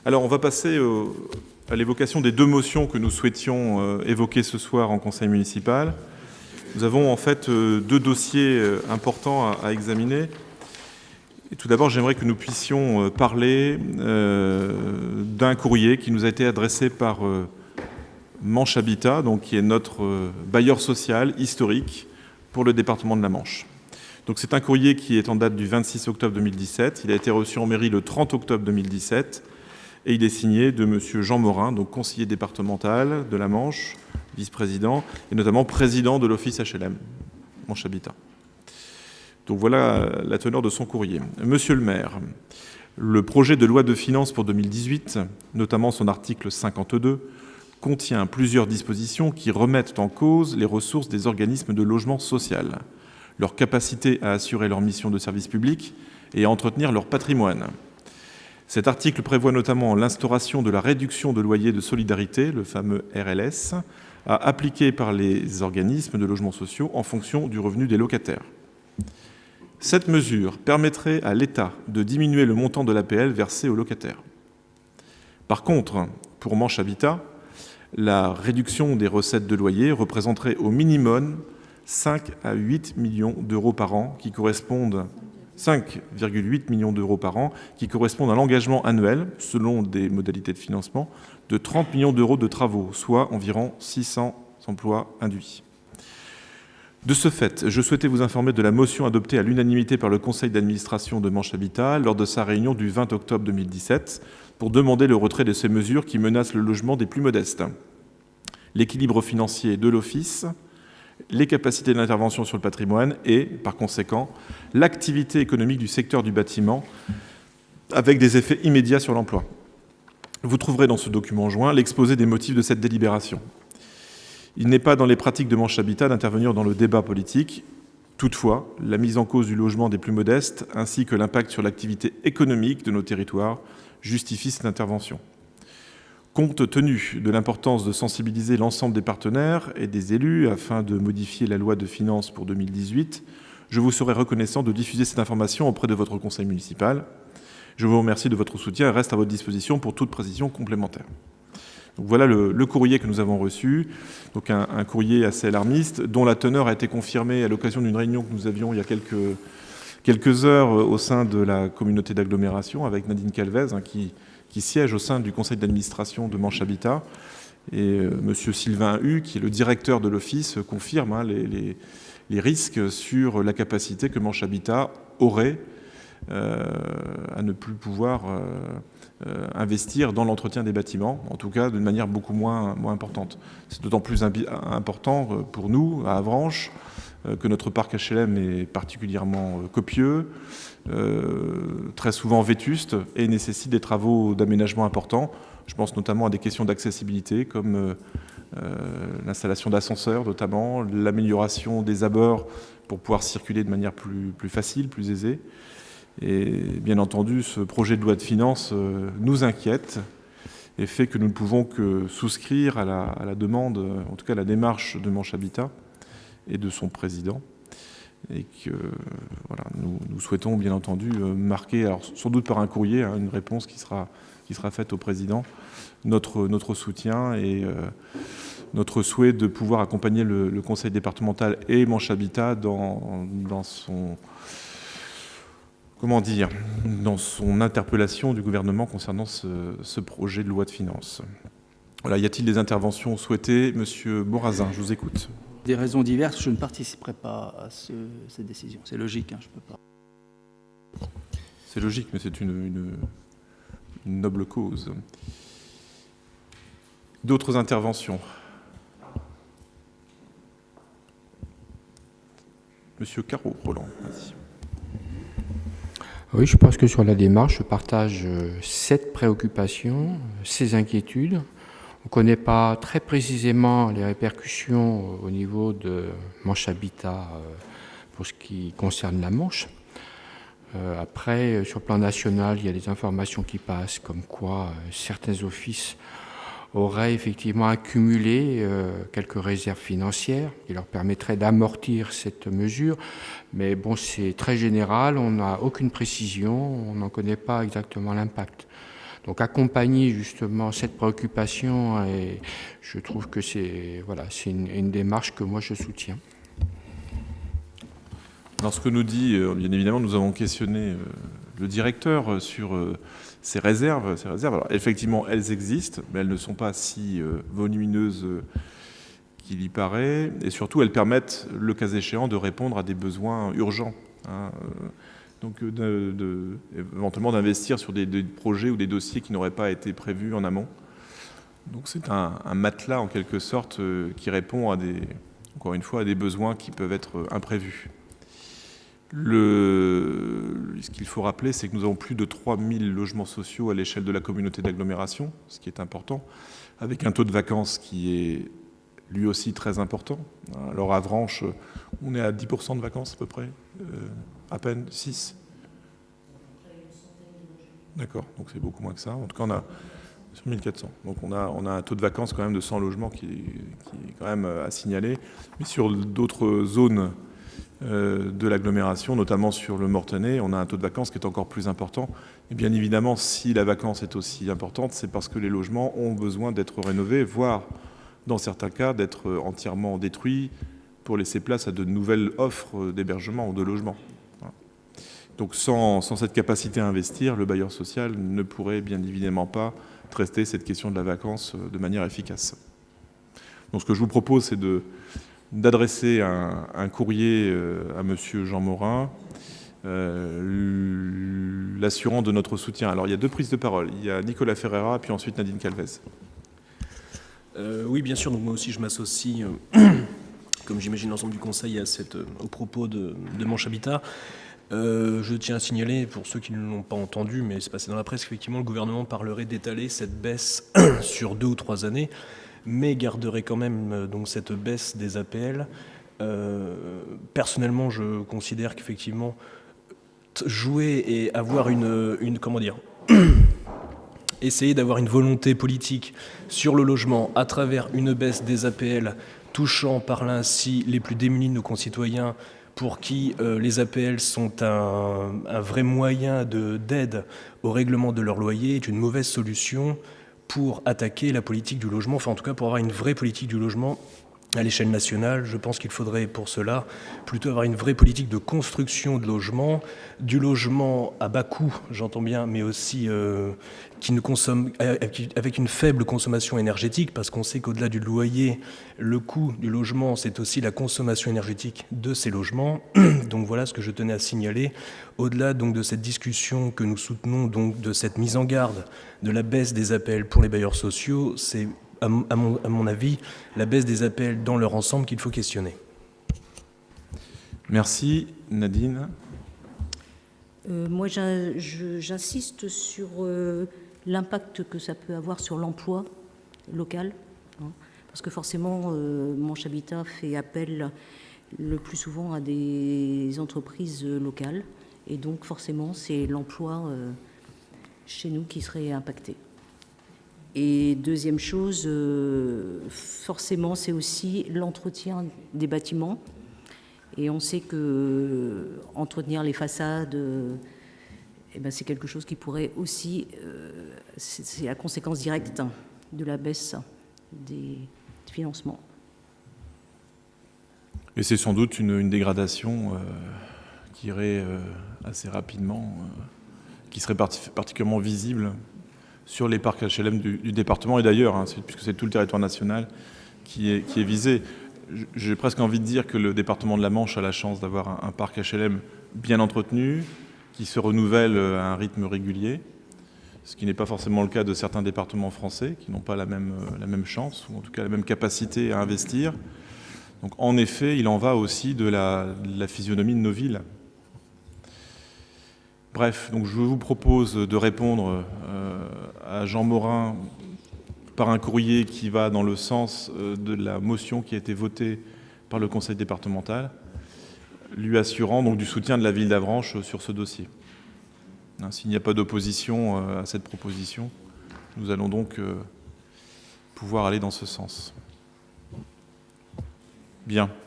Alors, on va passer à l'évocation des deux motions que nous souhaitions évoquer ce soir en conseil municipal. Nous avons en fait deux dossiers importants à examiner. Et tout d'abord, j'aimerais que nous puissions parler d'un courrier qui nous a été adressé par Manche Habitat, donc qui est notre bailleur social historique pour le département de la Manche. Donc c'est un courrier qui est en date du 26 octobre 2017. Il a été reçu en mairie le 30 octobre 2017 et il est signé de M. Jean Morin, donc conseiller départemental de la Manche, vice-président et notamment président de l'office HLM, Manche Habitat. Donc voilà la teneur de son courrier. Monsieur le maire, le projet de loi de finances pour 2018, notamment son article 52, contient plusieurs dispositions qui remettent en cause les ressources des organismes de logement social, leur capacité à assurer leur mission de service public et à entretenir leur patrimoine. Cet article prévoit notamment l'instauration de la réduction de loyer de solidarité, le fameux RLS, à appliquer par les organismes de logements sociaux en fonction du revenu des locataires. Cette mesure permettrait à l'État de diminuer le montant de l'APL versé aux locataires. Par contre, pour Manche Habitat, la réduction des recettes de loyer représenterait au minimum 5 à 8 millions d'euros par an, qui correspondent 5,8 millions d'euros par an, qui correspondent à l'engagement annuel, selon des modalités de financement, de 30 millions d'euros de travaux, soit environ 600 emplois induits. De ce fait, je souhaitais vous informer de la motion adoptée à l'unanimité par le conseil d'administration de Manche Habitat lors de sa réunion du 20 octobre 2017 pour demander le retrait de ces mesures qui menacent le logement des plus modestes, l'équilibre financier de l'office, les capacités d'intervention sur le patrimoine et, par conséquent, l'activité économique du secteur du bâtiment avec des effets immédiats sur l'emploi. Vous trouverez dans ce document joint l'exposé des motifs de cette délibération. Il n'est pas dans les pratiques de Manche Habitat d'intervenir dans le débat politique. Toutefois, la mise en cause du logement des plus modestes ainsi que l'impact sur l'activité économique de nos territoires justifient cette intervention. Compte tenu de l'importance de sensibiliser l'ensemble des partenaires et des élus afin de modifier la loi de finances pour 2018, je vous serai reconnaissant de diffuser cette information auprès de votre conseil municipal. Je vous remercie de votre soutien et reste à votre disposition pour toute précision complémentaire. Donc voilà le courrier que nous avons reçu, donc un courrier assez alarmiste, dont la teneur a été confirmée à l'occasion d'une réunion que nous avions il y a quelques heures au sein de la communauté d'agglomération avec Nadine Calvez, qui siège au sein du conseil d'administration de Manche Habitat. Et M. Sylvain Hu, qui est le directeur de l'office, confirme les risques sur la capacité que Manche Habitat aurait à ne plus pouvoir investir dans l'entretien des bâtiments, en tout cas d'une manière beaucoup moins importante. C'est d'autant plus important pour nous, à Avranches, que notre parc HLM est particulièrement copieux, très souvent vétuste et nécessite des travaux d'aménagement importants. Je pense notamment à des questions d'accessibilité comme l'installation d'ascenseurs notamment, l'amélioration des abords pour pouvoir circuler de manière plus facile, plus aisée. Et bien entendu, ce projet de loi de finances nous inquiète et fait que nous ne pouvons que souscrire à la demande, en tout cas à la démarche de Manche Habitat et de son président. Et que voilà, nous souhaitons bien entendu marquer, alors sans doute par un courrier, une réponse qui sera faite au président, notre soutien et notre souhait de pouvoir accompagner le conseil départemental et Manche Habitat dans son... dans son interpellation du gouvernement concernant ce projet de loi de finances. Voilà, y a-t-il des interventions souhaitées? Monsieur Morazin, je vous écoute. Des raisons diverses, je ne participerai pas à cette décision. C'est logique, je ne peux pas. C'est logique, mais c'est une noble cause. D'autres interventions? Monsieur Carreau, Roland, vas-y. Oui, je pense que sur la démarche, je partage cette préoccupation, ces inquiétudes. On ne connaît pas très précisément les répercussions au niveau de Manche Habitat pour ce qui concerne la Manche. Après, sur le plan national, il y a des informations qui passent comme quoi certains offices auraient effectivement accumulé quelques réserves financières qui leur permettraient d'amortir cette mesure. Mais bon, c'est très général, on n'a aucune précision, on n'en connaît pas exactement l'impact. Donc accompagner justement cette préoccupation, et je trouve que c'est une démarche que moi je soutiens. Alors ce que nous dit, bien évidemment, nous avons questionné le directeur sur ces réserves. Alors effectivement, elles existent, mais elles ne sont pas si volumineuses qu'il y paraît, et surtout elles permettent, le cas échéant, de répondre à des besoins urgents. Donc éventuellement d'investir sur des projets ou des dossiers qui n'auraient pas été prévus en amont. Donc c'est un matelas en quelque sorte qui répond encore une fois, à des besoins qui peuvent être imprévus. Ce qu'il faut rappeler, c'est que nous avons plus de 3000 logements sociaux à l'échelle de la communauté d'agglomération, ce qui est important, avec un taux de vacances qui est lui aussi très important. Alors à Avranches, on est à 10% de vacances à peu près, à peine 6. D'accord, donc c'est beaucoup moins que ça. En tout cas, on a sur 1400. Donc on a un taux de vacances quand même de 100 logements qui est quand même à signaler. Mais sur d'autres zones de l'agglomération, notamment sur le Mortenay, on a un taux de vacances qui est encore plus important. Et bien évidemment, si la vacance est aussi importante, c'est parce que les logements ont besoin d'être rénovés, voire, dans certains cas, d'être entièrement détruits pour laisser place à de nouvelles offres d'hébergement ou de logement. Donc sans cette capacité à investir, le bailleur social ne pourrait bien évidemment pas traiter cette question de la vacance de manière efficace. Donc ce que je vous propose, c'est d'adresser un courrier à monsieur Jean Morin, l'assurant de notre soutien. Alors il y a 2 prises de parole. Il y a Nicolas Ferreira, puis ensuite Nadine Calvez. Oui, bien sûr. Donc moi aussi, je m'associe, comme j'imagine l'ensemble du Conseil, au propos de Manche Habitat. Je tiens à signaler, pour ceux qui ne l'ont pas entendu, mais c'est passé dans la presse, qu'effectivement, le gouvernement parlerait d'étaler cette baisse sur 2 ou 3 années, mais garderait quand même donc cette baisse des APL. Personnellement, je considère qu'effectivement, jouer et avoir essayer d'avoir une volonté politique sur le logement à travers une baisse des APL, touchant par là ainsi les plus démunis de nos concitoyens, pour qui les APL sont un vrai moyen d'aide au règlement de leur loyer, est une mauvaise solution pour attaquer la politique du logement, enfin en tout cas pour avoir une vraie politique du logement à l'échelle nationale. Je pense qu'il faudrait pour cela plutôt avoir une vraie politique de construction de logements, du logement à bas coût, j'entends bien, mais aussi qui ne consomme avec une faible consommation énergétique, parce qu'on sait qu'au-delà du loyer, le coût du logement, c'est aussi la consommation énergétique de ces logements. Donc voilà ce que je tenais à signaler. Au-delà donc de cette discussion que nous soutenons, donc de cette mise en garde de la baisse des APL pour les bailleurs sociaux, c'est à mon avis, la baisse des APL dans leur ensemble qu'il faut questionner. Merci. Nadine. Moi, j'insiste sur l'impact que ça peut avoir sur l'emploi local, parce que forcément, Manche Habitat fait appel le plus souvent à des entreprises locales, et donc forcément, c'est l'emploi chez nous qui serait impacté. Et deuxième chose, forcément, c'est aussi l'entretien des bâtiments. Et on sait que entretenir les façades, c'est quelque chose qui pourrait aussi, c'est la conséquence directe de la baisse des financements. Et c'est sans doute une dégradation qui irait assez rapidement, qui serait particulièrement visible sur les parcs HLM du département et d'ailleurs, puisque c'est tout le territoire national qui est visé. J'ai presque envie de dire que le département de la Manche a la chance d'avoir un parc HLM bien entretenu, qui se renouvelle à un rythme régulier, ce qui n'est pas forcément le cas de certains départements français qui n'ont pas la même chance, ou en tout cas la même capacité à investir. Donc en effet, il en va aussi de la physionomie de nos villes. Bref, donc je vous propose de répondre à Jean Morin par un courrier qui va dans le sens de la motion qui a été votée par le conseil départemental, lui assurant donc du soutien de la ville d'Avranches sur ce dossier. S'il n'y a pas d'opposition à cette proposition, nous allons donc pouvoir aller dans ce sens. Bien.